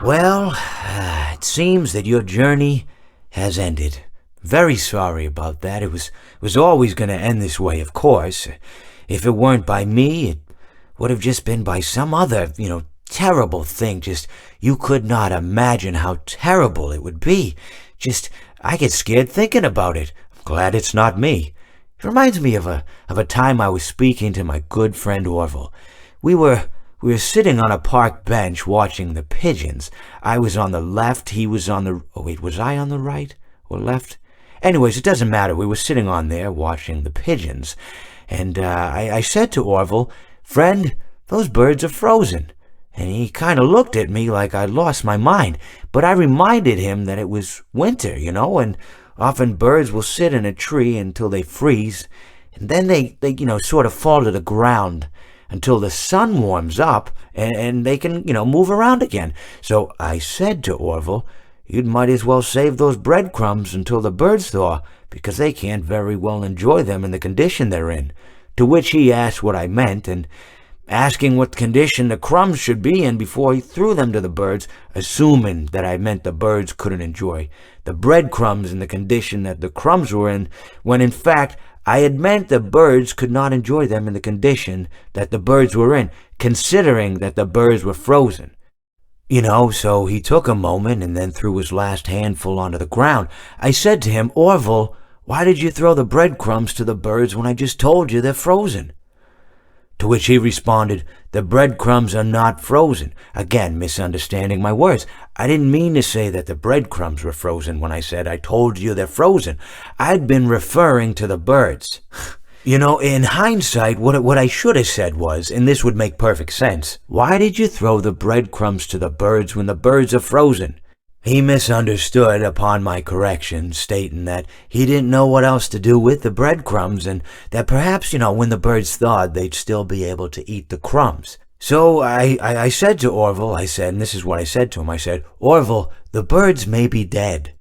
Well, it seems that your journey has ended. Very sorry about that. It was always going to end this way, of course. If it weren't by me, it would have just been by some other, terrible thing. Just, you could not imagine how terrible it would be. Just, I get scared thinking about it. I'm glad it's not me. It reminds me of a time I was speaking to my good friend Orville. We were sitting on a park bench watching the pigeons. I was on the left, he was on the... Oh, wait, was I on the right or left? Anyways, it doesn't matter. We were sitting on there watching the pigeons. And I said to Orville, "Friend, those birds are frozen." And he kind of looked at me like I'd lost my mind. But I reminded him that it was winter, and often birds will sit in a tree until they freeze. And then they sort of fall to the ground until the sun warms up and they can, move around again. So I said to Orville, "You might as well save those breadcrumbs until the birds thaw, because they can't very well enjoy them in the condition they're in." To which he asked what I meant, and asking what condition the crumbs should be in before he threw them to the birds, assuming that I meant the birds couldn't enjoy the breadcrumbs in the condition that the crumbs were in, when in fact I had meant the birds could not enjoy them in the condition that the birds were in, considering that the birds were frozen. So he took a moment and then threw his last handful onto the ground. I said to him, "Orville, why did you throw the breadcrumbs to the birds when I just told you they're frozen?" To which he responded, "The breadcrumbs are not frozen." Again, misunderstanding my words. I didn't mean to say that the breadcrumbs were frozen when I said I told you they're frozen. I'd been referring to the birds. In hindsight, what I should have said was, and this would make perfect sense, "Why did you throw the breadcrumbs to the birds when the birds are frozen?" He misunderstood upon my correction, stating that he didn't know what else to do with the breadcrumbs, and that perhaps, when the birds thawed, they'd still be able to eat the crumbs. So I said to Orville, and this is what I said to him, I said, "Orville, the birds may be dead,